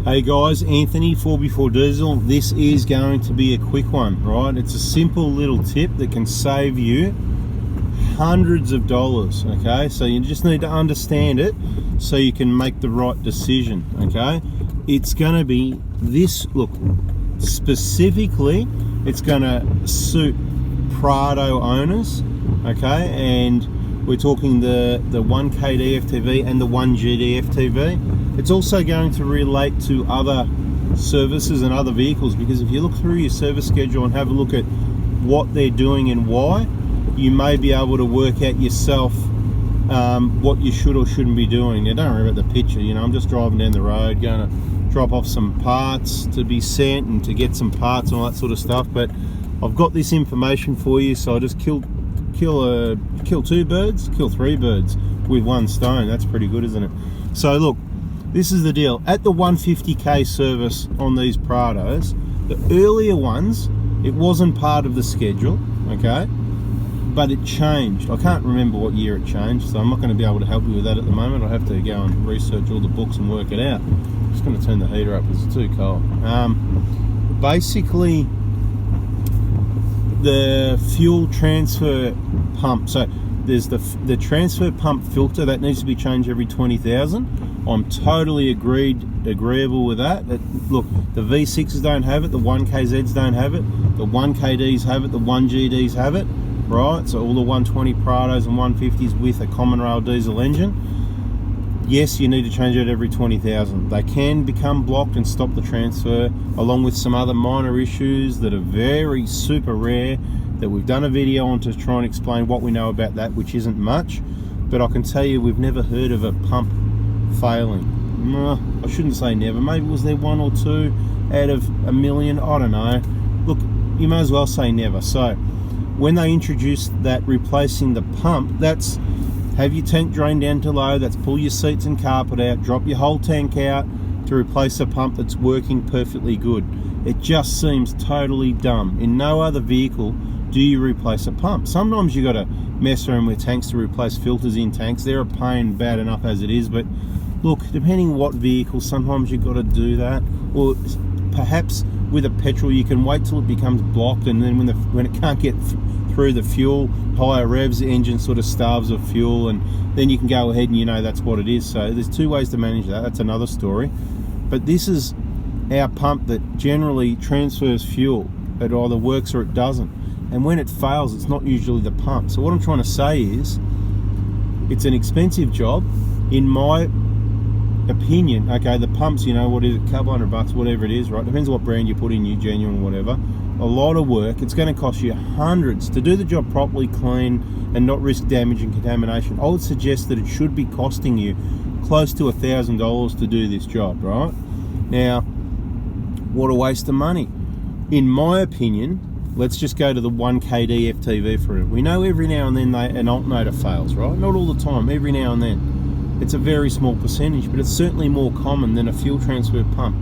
Hey guys, Anthony, 4x4 Diesel. This is going to be a quick one, right? It's a simple little tip that can save you hundreds of dollars, okay? So you just need to understand it so you can make the right decision, okay? It's gonna be this, look, specifically, it's gonna suit Prado owners, okay? And we're talking the 1KD FTV and the 1GD FTV. It's also going to relate to other services and other vehicles, because if you look through your service schedule and have a look at what they're doing and why, you may be able to work out yourself what you should or shouldn't be doing. Now, don't worry about the picture, you know, I'm just driving down the road, going to drop off some parts to be sent and to get some parts and all that sort of stuff, but I've got this information for you, so I just kill two birds, kill three birds with one stone. That's pretty good, isn't it? So look, this is the deal. At the 150k service on these Prados, the earlier ones, it wasn't part of the schedule, okay, but it changed. I can't remember what year it changed, so I'm not going to be able to help you with that at the moment. I'll have to go and research all the books and work it out. I'm just going to turn the heater up because it's too cold. Basically, the fuel transfer pump, so there's the transfer pump filter that needs to be changed every 20,000. I'm totally agreeable with that. Look, the V6s don't have it, the 1KZs don't have it, the 1KDs have it, the 1GDs have it, right? So all the 120 Prados and 150s with a common rail diesel engine, yes, you need to change it every 20,000. They can become blocked and stop the transfer, along with some other minor issues that are very super rare, that we've done a video on to try and explain what we know about that, which isn't much. But I can tell you, we've never heard of a pump failing. I shouldn't say never. Maybe was there one or two out of a million, I don't know. Look, you may as well say never. So when they introduced that replacing the pump, that's have your tank drain down to low, that's pull your seats and carpet out, drop your whole tank out to replace a pump that's working perfectly good. It just seems totally dumb. In no other vehicle do you replace a pump. Sometimes you got to mess around with tanks to replace filters in tanks. They're a pain bad enough as it is, but look, depending what vehicle, sometimes you've got to do that. Or perhaps with a petrol you can wait till it becomes blocked, and then when it can't get through the fuel, higher revs, the engine sort of starves of fuel, and then you can go ahead and you know that's what it is. So there's two ways to manage that. That's another story. But this is our pump that generally transfers fuel. It either works or it doesn't. And when it fails, it's not usually the pump. So what I'm trying to say is, it's an expensive job. In my opinion, okay, the pumps, you know, what is it, a couple $100, whatever it is, right? Depends what brand you put in, new, genuine, whatever. A lot of work. It's going to cost you hundreds to do the job properly, clean, and not risk damage and contamination. I would suggest that it should be costing you close to $1,000 to do this job, right? Now, what a waste of money. In my opinion, let's just go to the 1KD FTV for it. We know every now and then an alternator fails, right? Not all the time, every now and then. It's a very small percentage, but it's certainly more common than a fuel transfer pump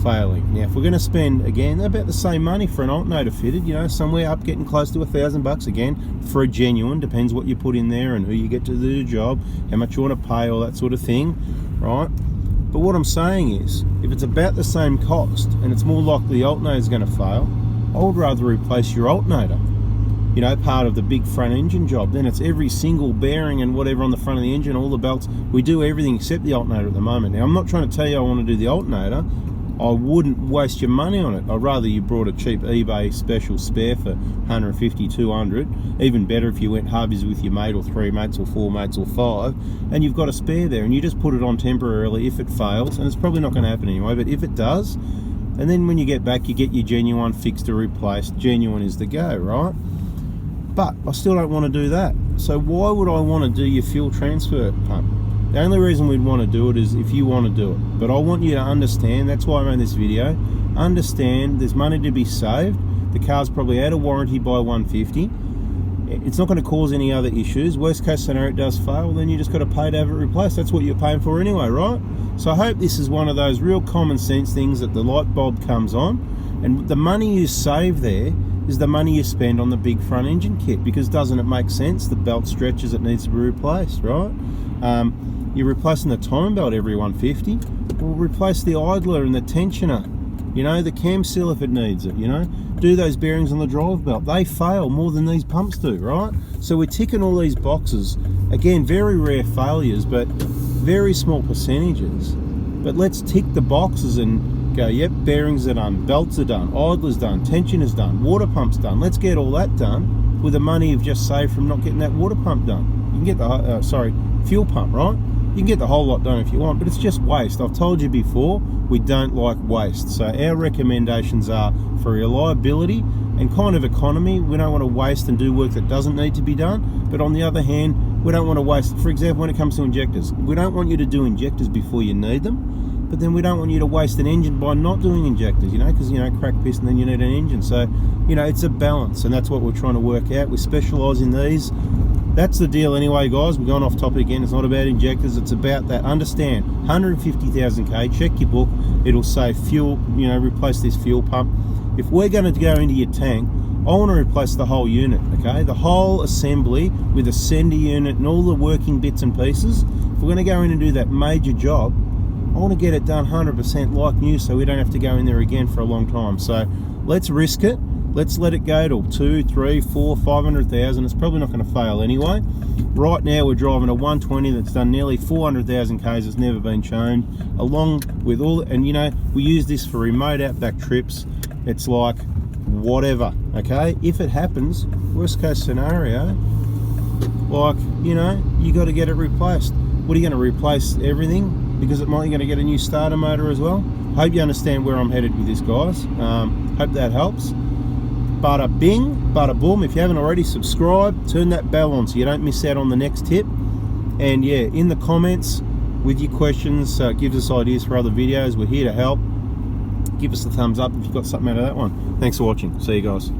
failing. Now, if we're going to spend, again, about the same money for an alternator fitted, you know, somewhere up getting close to $1,000 again for a genuine, depends what you put in there and who you get to do the job, how much you want to pay, all that sort of thing, right? But what I'm saying is, if it's about the same cost and it's more likely the alternator is going to fail, I would rather replace your alternator, you know, part of the big front engine job. Then it's every single bearing and whatever on the front of the engine, all the belts. We do everything except the alternator at the moment. Now, I'm not trying to tell you I want to do the alternator. I wouldn't waste your money on it. I'd rather you brought a cheap eBay special spare for 150, 200. Even better if you went hubbies with your mate or three mates or four mates or five, and you've got a spare there and you just put it on temporarily if it fails, and it's probably not going to happen anyway, but if it does, and then when you get back, you get your genuine fixed or replaced. Genuine is the go, right? But I still don't want to do that. So why would I want to do your fuel transfer pump? The only reason we'd want to do it is if you want to do it. But I want you to understand, that's why I made this video, understand there's money to be saved. The car's probably out of warranty by 150. It's not going to cause any other issues. Worst case scenario, it does fail, then you just got to pay to have it replaced. That's what you're paying for anyway, right? So I hope this is one of those real common sense things that the light bulb comes on, and the money you save there is the money you spend on the big front engine kit, because doesn't it make sense? The belt stretches, it needs to be replaced, right? You're replacing the timing belt every 150. Well, replace the idler and the tensioner. You know, the cam seal if it needs it, you know. Do those bearings on the drive belt. They fail more than these pumps do, right? So we're ticking all these boxes. Again, very rare failures, but very small percentages. But let's tick the boxes and go, yep, bearings are done, belts are done, idler's done, tensioner's done, water pump's done. Let's get all that done with the money you've just saved from not getting that water pump done. You can get the, fuel pump, right? You can get the whole lot done if you want, but it's just waste. I've told you before, we don't like waste. So our recommendations are for reliability and kind of economy. We don't want to waste and do work that doesn't need to be done. But on the other hand, we don't want to waste, for example, when it comes to injectors. We don't want you to do injectors before you need them, but then we don't want you to waste an engine by not doing injectors, you know, because, you know, crack piston, then you need an engine. So, you know, it's a balance, and that's what we're trying to work out. We specialise in these. That's the deal anyway, guys. We're going off topic again. It's not about injectors. It's about that. Understand, 150,000 K, check your book. It'll say fuel, you know, replace this fuel pump. If we're going to go into your tank, I want to replace the whole unit, okay? The whole assembly with a sender unit and all the working bits and pieces. If we're going to go in and do that major job, I want to get it done 100% like new so we don't have to go in there again for a long time. So let's risk it. Let's let it go to 2, 3, 4, 500,000. It's probably not going to fail anyway. Right now we're driving a 120 that's done nearly 400,000 Ks. It's never been changed. Along with all, and you know, we use this for remote outback trips. It's like whatever, okay? If it happens, worst case scenario, like, you know, you got to get it replaced. What are you going to replace everything? Because it might be going to get a new starter motor as well. Hope you understand where I'm headed with this, guys. Hope that helps. Bada bing, bada boom. If you haven't already, subscribe, turn that bell on so you don't miss out on the next tip. And yeah, in the comments with your questions, give us ideas for other videos. We're here to help. Give us a thumbs up if you got something out of that one. Thanks for watching. See you guys.